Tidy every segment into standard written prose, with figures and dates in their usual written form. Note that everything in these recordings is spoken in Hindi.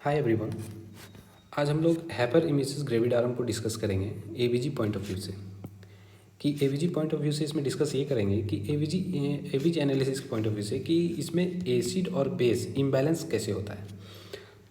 Hi everyone. आज हम लोग हैपर इमेसिस ग्रेविडारम को डिस्कस करेंगे एवीजी पॉइंट ऑफ व्यू से। कि एवीजी पॉइंट ऑफ व्यू से इसमें डिस्कस ये करेंगे कि एवीजी एनालिसिस के पॉइंट ऑफ व्यू से कि इसमें एसिड और बेस इम्बैलेंस कैसे होता है।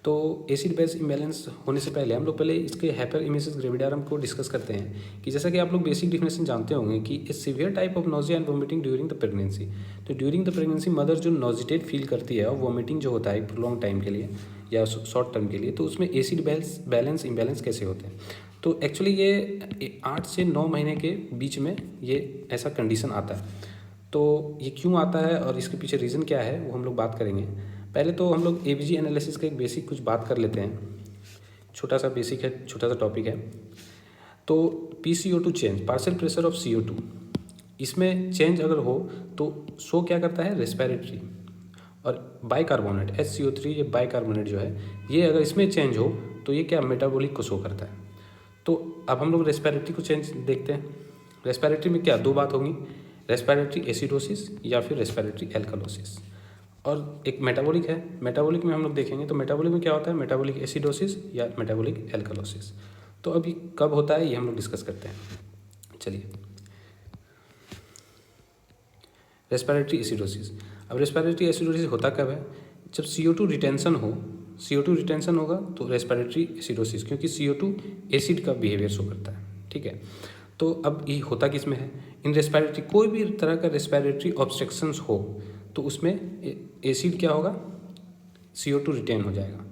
तो एसिड बेस इम्बैलेंस होने से पहले हम लोग पहले इसके हैपर इमेसिस ग्रेविडारम को डिस्कस करते हैं कि जैसा कि आप लोग बेसिक डिफिनेशन जानते होंगे कि ए severe type of nausea and vomiting during the pregnancy. तो ड्यूरिंग द प्रेगनेंसी मदर जो नोजिटेट फील करती है और वोमिटिंग जो होता है प्रोलॉन्ग टाइम के लिए या शॉर्ट टर्म के लिए, तो उसमें एसिड बैलेंस इम्बैलेंस कैसे होते हैं। तो एक्चुअली ये 8 से 9 महीने के बीच में ये ऐसा कंडीशन आता है। तो ये क्यों आता है और इसके पीछे रीज़न क्या है वो हम लोग बात करेंगे। पहले तो हम लोग एवीजी एनालिसिस का एक बेसिक कुछ बात कर लेते हैं। छोटा सा बेसिक है, छोटा सा टॉपिक है। तो PCO2 change, partial pressure of CO2, इसमें चेंज अगर हो तो शो क्या करता है, रेस्पिरेटरी। और बाइकार्बोनेट HCO3, ये बाइकार्बोनेट जो है ये अगर इसमें चेंज हो तो ये क्या, मेटाबॉलिक को शो करता है। तो अब हम लोग रेस्पिरेटरी को चेंज देखते हैं। रेस्पिरेटरी में क्या दो बात होगी, रेस्पिरेटरी एसिडोसिस या फिर रेस्पिरेटरी एल्कलोसिस। और एक मेटाबॉलिक है, मेटाबॉलिक में हम लोग देखेंगे तो मेटाबॉलिक में क्या होता है, मेटाबॉलिक एसिडोसिस या मेटाबॉलिक एल्कलोसिस। तो अभी कब होता है ये हम लोग डिस्कस करते हैं। चलिए, रेस्पिरेटरी एसिडोसिस। अब रेस्पिरेटरी एसिडोसिस होता कब है, जब CO2 रिटेंशन हो। CO2 रिटेंशन होगा तो रेस्पिरेटरी एसिडोसिस, क्योंकि CO2 एसिड का बिहेवियर शो करता है। ठीक है, तो अब ये होता किस में है, इन रेस्पिरेटरी कोई भी तरह का रेस्पिरेटरी ऑब्स्ट्रक्शंस हो तो उसमें एसिड क्या होगा, CO2 रिटेन हो जाएगा।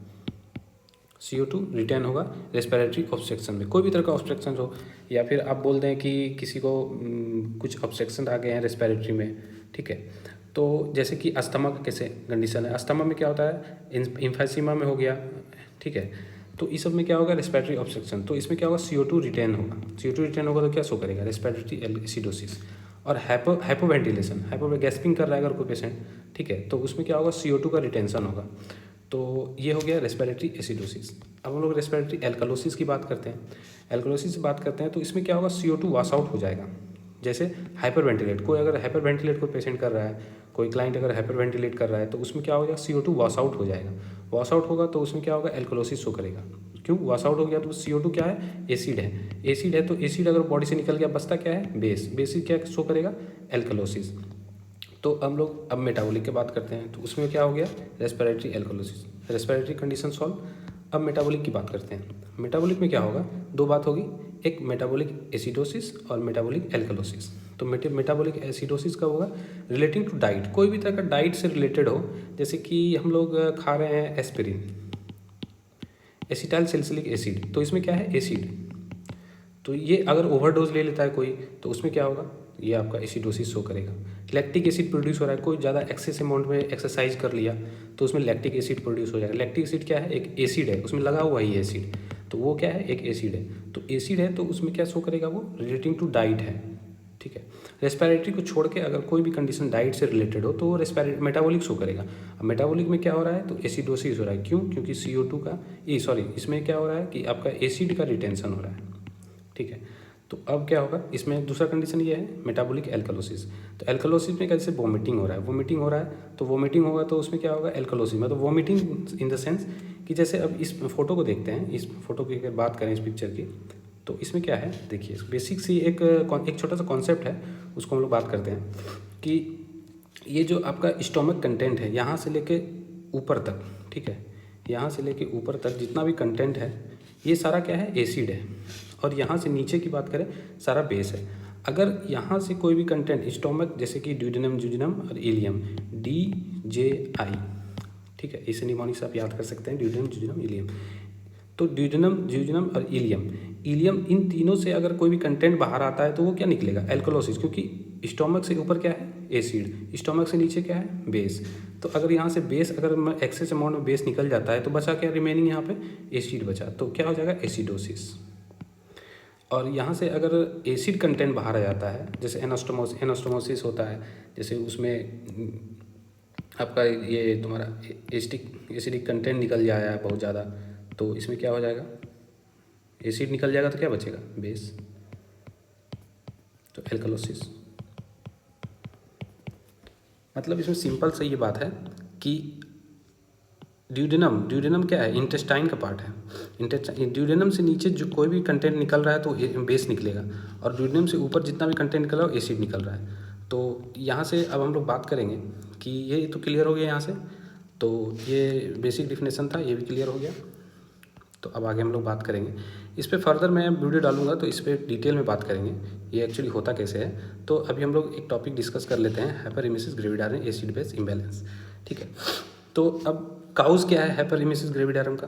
CO2 रिटेन होगा रेस्पिरेटरी ऑब्स्ट्रक्शन में, कोई भी तरह का ऑब्स्ट्रक्शन हो, या फिर आप बोल दें कि किसी को कुछ ऑब्स्ट्रक्शन आ गए हैं रेस्पिरेटरी में। ठीक है, तो जैसे कि अस्थमा का कैसे कंडीशन है, अस्थमा में क्या होता है, इम्फेसिमा में हो गया। ठीक है, तो इस सब में क्या होगा, रेस्पिरेटरी ऑब्स्ट्रक्शन। तो इसमें क्या होगा, CO2 रिटेन होगा। CO2 रिटेन होगा तो क्या शो करेगा, रेस्पिरेटरी एसिडोसिस। और हाइपोवेंटिलेशन, गैस्पिंग कर रहा है अगर कोई पेशेंट, ठीक है, तो उसमें क्या होगा, CO2 का रिटेंशन होगा। तो ये हो गया रेस्पिरेटरी एसिडोसिस। अब हम लोग रेस्पिरेटरी एल्कलोसिस की बात करते हैं। एल्कलोसिस से बात करते हैं तो इसमें क्या होगा, CO2 वॉश आउट हो जाएगा। जैसे हाइपर वेंटिलेट, कोई अगर हाइपर वेंटिलेट कोई पेशेंट कर रहा है, कोई क्लाइंट अगर हाइपर वेंटिलेट कर रहा है तो उसमें क्या होगा, CO2 वॉश आउट हो जाएगा। वॉश आउट होगा तो उसमें क्या होगा, एल्कलोसिस शो करेगा। क्यों वॉश आउट हो गया, तो CO2 क्या है, एसिड है। एसिड है तो एसिड अगर बॉडी से निकल गया बचता क्या है, बेस। बेसिक क्या शो करेगा, एल्कलोसिस। तो हम लोग अब मेटाबॉलिक की बात करते हैं तो उसमें क्या हो गया, respiratory alkalosis, respiratory condition solve. अब मेटाबॉलिक की बात करते हैं। मेटाबॉलिक में क्या होगा, दो बात होगी, एक मेटाबॉलिक एसिडोसिस और मेटाबॉलिक एल्कलोसिस। तो मेटाबॉलिक एसिडोसिस कब होगा, रिलेटिंग टू डाइट, कोई भी तरह का डाइट से रिलेटेड हो। जैसे कि हम लोग खा रहे हैं एस्पिरिन, एसिटाइल सैलिसिलिक एसिड, तो इसमें क्या है, एसिड। तो ये अगर ओवरडोज ले लेता है कोई तो उसमें क्या होगा, ये आपका एसिडोसिस शो करेगा। लैक्टिक एसिड प्रोड्यूस हो रहा है, कोई ज़्यादा एक्सेस अमाउंट में एक्सरसाइज कर लिया तो उसमें लैक्टिक एसिड प्रोड्यूस हो जाएगा। लैक्टिक एसिड क्या है, एक एसिड है, उसमें लगा हुआ ही एसिड, तो वो क्या है, एक एसिड है। तो एसिड है तो उसमें क्या शो करेगा, वो रिलेटिंग टू डाइट है। ठीक है, रेस्पिरेटरी को छोड़ के अगर कोई भी कंडीशन डाइट से रिलेटेड हो तो वो मेटाबॉलिक शो करेगा। अब मेटाबॉलिक में क्या हो रहा है, तो एसिडोसिस हो रहा है। क्यों, क्योंकि CO2 का इसमें क्या हो रहा है कि आपका एसिड का रिटेंशन हो रहा है। ठीक है, तो अब क्या होगा, इसमें दूसरा कंडीशन ये है, मेटाबॉलिक एल्कलोसिस। तो एल्कलोसिस में कैसे वोमिटिंग हो रहा है, वोमिटिंग हो रहा है तो वोमिटिंग होगा तो उसमें क्या होगा, एल्कलोसिस में। तो वोमिटिंग इन द सेंस कि जैसे अब इस फोटो को देखते हैं, इस फोटो की अगर बात करें, इस पिक्चर की, तो इसमें क्या है, देखिए बेसिक सी एक छोटा सा कॉन्सेप्ट है, उसको हम लोग बात करते हैं कि ये जो आपका स्टोमक कंटेंट है यहाँ से लेके ऊपर तक, ठीक है, यहाँ से लेके ऊपर तक जितना भी कंटेंट है ये सारा क्या है, एसिड है। और यहाँ से नीचे की बात करें सारा बेस है। अगर यहाँ से कोई भी कंटेंट स्टोमक, जैसे कि ड्यूडेनम, ज्यूडेनम और इलियम, DJI, ठीक है, इसे निमोनिक्स आप याद कर सकते हैं, ड्यूडेनम, ज्यूडेनम, इलियम। तो ड्यूडेनम, ज्यूडेनम और इलियम, इन तीनों से अगर कोई भी कंटेंट बाहर आता है तो वो क्या निकलेगा, एल्कलोसिस, क्योंकि स्टोमक से ऊपर क्या है, एसिड, स्टोमक से नीचे क्या है, बेस। तो अगर यहाँ से बेस, अगर एक्सेस अमाउंट में बेस निकल जाता है तो बचा क्या, रिमेनिंग यहाँ पे एसिड बचा, तो क्या हो जाएगा, एसिडोसिस। और यहाँ से अगर एसिड कंटेंट बाहर आ जाता है, जैसे एनास्टोमोसिस होता है, जैसे उसमें आपका ये तुम्हारा एसिडिक कंटेंट निकल जाए बहुत ज़्यादा, तो इसमें क्या हो जाएगा, एसिड निकल जाएगा तो क्या बचेगा, बेस, तो एल्कलोसिस। मतलब इसमें सिंपल सा ये बात है कि ड्यूडेनम क्या है, इंटेस्टाइन का पार्ट है। ड्यूडेनम से नीचे जो कोई भी कंटेंट निकल रहा है तो बेस निकलेगा, और ड्यूडेनम से ऊपर जितना भी कंटेंट निकल रहा है वो एसिड निकल रहा है। तो यहाँ से अब हम लोग बात करेंगे कि ये तो क्लियर हो गया यहाँ से, तो ये बेसिक डिफिनेशन था, ये भी क्लियर हो गया। तो अब आगे हम लोग बात करेंगे इस पर फर्दर, मैं वीडियो डालूंगा तो इस पर डिटेल में बात करेंगे ये एक्चुअली होता कैसे है। तो अभी हम लोग एक टॉपिक डिस्कस कर लेते हैं, हाइपरेमिसिस ग्रेविडारम एसिड बेस इम्बैलेंस। ठीक है, तो अब काउज क्या है हाइपरेमिसिस ग्रेविडारम का?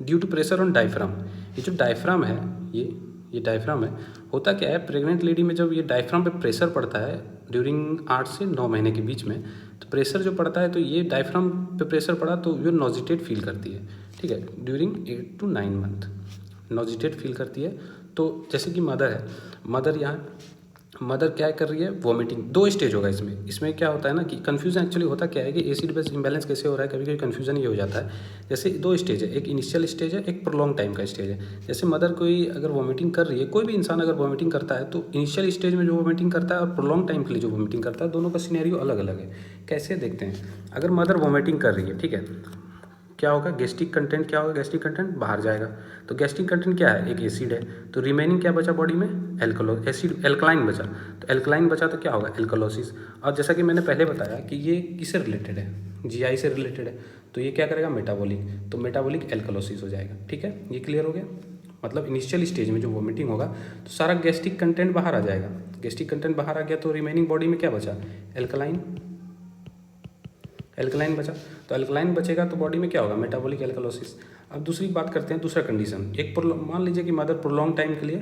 Due to pressure on diaphragm. ये जो डायफ्राम है, ये डायफ्राम है, होता क्या है प्रेग्नेंट लेडी में जब ये डायफ्राम पे प्रेशर पड़ता है ड्यूरिंग 8 से 9 महीने के बीच में, तो प्रेशर जो पड़ता है तो ये डायफ्राम पे प्रेशर पड़ा तो ये नॉजिटेट फील करती है। ठीक है, ड्यूरिंग 8 to 9 मंथ नॉजिटेट फील करती है। तो जैसे कि मदर है, मदर क्या कर रही है, वॉमिटिंग। 2 स्टेज होगा इसमें क्या होता है ना कि कन्फ्यूजन एक्चुअली होता क्या है कि एसिड बेस इम्बैलेंस कैसे हो रहा है, कभी कभी कन्फ्यूजन ये हो जाता है। जैसे 2 स्टेज है, एक इनिशियल स्टेज है, एक प्रोलॉन्ग टाइम का स्टेज है। जैसे मदर कोई अगर वॉमिटिंग कर रही है, कोई भी इंसान अगर वॉमिटिंग करता है तो इनिशियल स्टेज में जो वॉमिटिंग करता है और प्रोलॉन्ग टाइम के लिए जो वॉमिटिंग करता है, दोनों का सिनेरियो अलग अलग है। कैसे देखते हैं, अगर मदर वॉमिटिंग कर रही है, ठीक है, क्या होगा, गैस्ट्रिक कंटेंट क्या होगा, गैस्ट्रिक कंटेंट बाहर जाएगा। तो गैस्ट्रिक कंटेंट क्या है, एक एसिड है, तो रिमेनिंग क्या बचा बॉडी में, एल्कलाइन बचा। तो एल्कलाइन बचा तो क्या होगा, एल्कलोसिस। और जैसा कि मैंने पहले बताया कि ये किससे रिलेटेड है, जीआई से रिलेटेड है, तो ये क्या करेगा, मेटाबॉलिक, तो मेटाबॉलिक एल्कलोसिस हो जाएगा। ठीक है, ये क्लियर हो गया। मतलब इनिशियल स्टेज में जो वॉमिटिंग होगा तो सारा गैस्ट्रिक कंटेंट बाहर आ जाएगा। गैस्ट्रिक कंटेंट बाहर आ गया तो रिमेनिंग बॉडी में क्या बचा, एल्कलाइन बचा। तो एल्कलाइन बचेगा तो बॉडी में क्या होगा, मेटाबॉलिक एल्कलोसिस। अब दूसरी बात करते हैं, दूसरा कंडीशन, मान लीजिए कि मदर प्रोलॉन्ग टाइम के लिए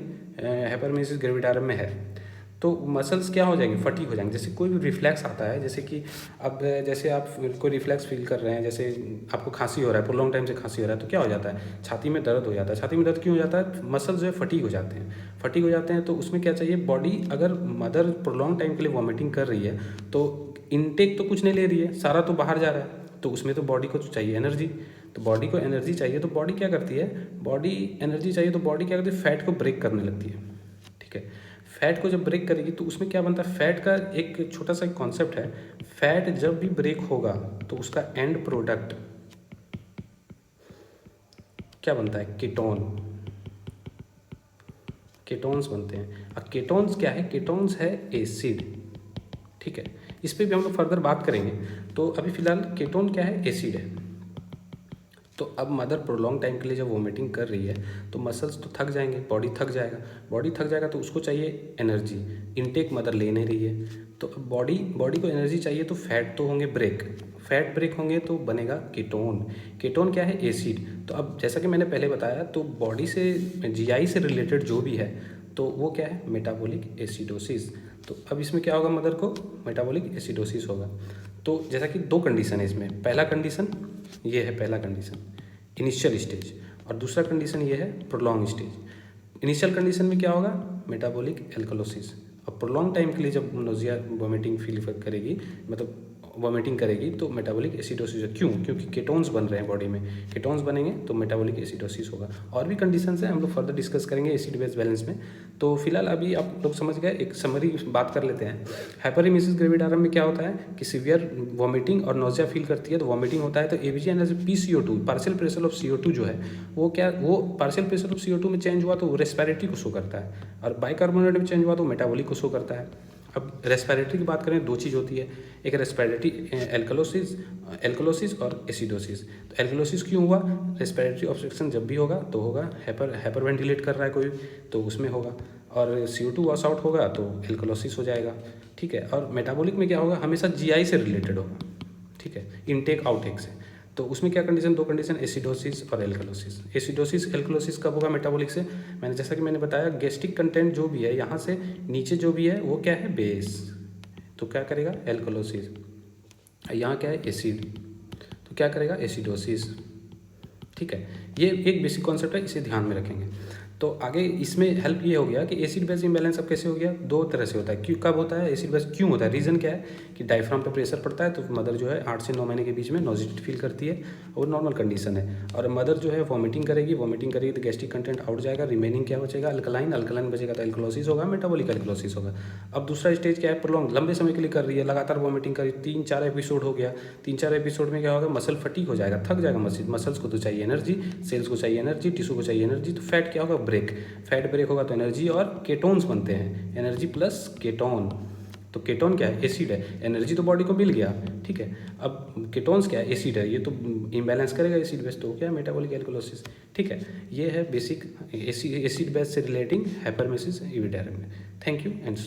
हाइपरेमिसिस ग्रेविडारम में है, तो मसल्स क्या हो जाएंगे, फटीग हो जाएंगे। जैसे कोई भी रिफ्लेक्स आता है, जैसे कि अब जैसे आप कोई रिफ्लेक्स फील कर रहे हैं, जैसे आपको खांसी हो रहा है, प्रोलॉन्ग टाइम से खांसी हो रहा है, तो क्या हो जाता है, छाती में दर्द हो जाता है। छाती में दर्द क्यों हो जाता है, मसल्स जो है फटीग हो जाते हैं। तो उसमें क्या चाहिए, बॉडी अगर मदर प्रोलॉन्ग टाइम के लिए वॉमिटिंग कर रही है तो इनटेक तो कुछ नहीं ले रही है, सारा तो बाहर जा रहा है, तो उसमें तो बॉडी को चाहिए एनर्जी। तो बॉडी को एनर्जी चाहिए तो बॉडी क्या करती है, बॉडी क्या करती है, फैट को ब्रेक करने लगती है। ठीक है, फैट को जब ब्रेक करेगी तो उसमें क्या बनता है, फैट का एक छोटा सा कॉन्सेप्ट है, फैट जब भी ब्रेक होगा तो उसका एंड प्रोडक्ट क्या बनता है, केटोन्स बनते हैं। अब केटोन्स क्या है, केटोन्स है एसिड। ठीक है, इस पर भी हम लोग फर्दर बात करेंगे। तो अभी फिलहाल केटोन क्या है, एसिड है। तो अब मदर प्रोलॉन्ग टाइम के लिए जब वोमिटिंग कर रही है तो मसल्स तो थक जाएंगे, बॉडी थक जाएगा तो उसको चाहिए एनर्जी, इनटेक मदर ले नहीं रही है। तो अब बॉडी को एनर्जी चाहिए तो फैट तो होंगे फैट ब्रेक होंगे तो बनेगा केटोन क्या है, एसिड। तो अब जैसा कि मैंने पहले बताया, तो बॉडी से जीआई से रिलेटेड जो भी है तो वो क्या है, मेटाबॉलिक एसिडोसिस। तो अब इसमें क्या होगा, मदर को मेटाबॉलिक एसिडोसिस होगा। तो जैसा कि 2 कंडीशन है इसमें, पहला कंडीशन ये है, पहला कंडीशन इनिशियल स्टेज, और दूसरा कंडीशन ये है प्रोलॉन्ग स्टेज। इनिशियल कंडीशन में क्या होगा, मेटाबॉलिक एल्कलोसिस। और प्रोलॉन्ग टाइम के लिए जब नोजिया वॉमिटिंग फील करेगी, मतलब वॉमिटिंग करेगी, तो मेटाबॉलिक एसिडोसिस। क्योंकि केटोन्स बन रहे हैं बॉडी में, केटोन्स बनेंगे तो मेटाबॉलिक एसिडोसिस होगा। और भी कंडीशंस हैं, हम लोग फर्दर डिस्कस करेंगे एसिड बेस बैलेंस में। तो फिलहाल अभी आप लोग समझ गए, एक समरी बात कर लेते हैं। हाइपरेमिसिस ग्रेविडारम में क्या होता है कि सीवियर वॉमिटिंग और नोजिया फील करती है, तो वॉमिटिंग होता है, तो ABG energy PCO2 partial pressure of CO2 जो है वो पार्शियल प्रेशर ऑफ CO2 में चेंज हुआ तो रेस्पिरेटरी को शो करता है, और बाइकार्बोनेट में चेंज हुआ तो मेटाबॉलिक को शो करता है। अब रेस्पिरेटरी की बात करें, 2 चीज़ होती है, एक रेस्पिरेटरी एल्कलोसिस और एसिडोसिस। तो एल्कलोसिस क्यों हुआ, रेस्पिरेटरी ऑब्स्ट्रक्शन जब भी होगा तो होगा, हाइपर वेंटिलेट कर रहा है कोई तो उसमें होगा, और CO2 वॉश आउट होगा तो एल्कलोसिस हो जाएगा। ठीक है, और मेटाबॉलिक में क्या होगा, हमेशा जीआई से रिलेटेड होगा। ठीक है, इनटेक आउटेक से। तो उसमें क्या कंडीशन, 2 कंडीशन, एसिडोसिस और एल्कलोसिस। एल्कलोसिस कब होगा, मेटाबॉलिक से। जैसा कि मैंने बताया, गैस्ट्रिक कंटेंट जो भी है यहाँ से नीचे जो भी है वो क्या है, बेस, तो क्या करेगा, एल्कलोसिस। यहाँ क्या है, एसिड, तो क्या करेगा, एसिडोसिस। ठीक है, ये एक बेसिक कॉन्सेप्ट है, इसे ध्यान में रखेंगे। तो आगे इसमें हेल्प ये हो गया कि एसिड बेस इम्बैलेंस अब कैसे हो गया, दो तरह से होता है। क्यों कब होता है एसिड बेस, क्यों होता है, रीज़न क्या है कि डायफ्राम पे प्रेशर पड़ता है तो मदर जो है 8 से 9 महीने के बीच में नॉजिटी फील करती है और नॉर्मल कंडीशन है। और मदर जो है वॉमिटिंग करेगी तो गैस्ट्रिक कंटेंट आउट जाएगा, रिमेनिंग क्या बचेगा, अल्कलाइन बचेगा तो एल्कलोसिस होगा, मेटाबॉलिक एल्कलोसिस होगा। अब दूसरा स्टेज क्या है, प्रोलॉन्ग लंबे समय के लिए कर रही है, लगातार वॉमिटिंग कर रही है, 3-4 एपिसोड हो गया, 3-4 एपिसोड में क्या होगा, मसल फटीक हो जाएगा, थक जाएगा मसल्स को तो चाहिए एनर्जी, सेल्स को चाहिए एनर्जी, टिश्यू को चाहिए एनर्जी, तो फैट क्या होगा, फैट ब्रेक होगा तो एनर्जी और केटोन्स बनते हैं, एनर्जी प्लस केटोन। तो केटोन क्या है, एसिड है, एनर्जी तो बॉडी को मिल गया, ठीक है। अब केटोन्स क्या है, एसिड है, ये तो इम्बैलेंस करेगा एसिड बेस, तो क्या है मेटाबॉलिक एल्कलोसिस, ठीक है। ये है बेसिक एसिड बेस से रिलेटिंग हाइपरमेसिस इविडेरम में। Thank you and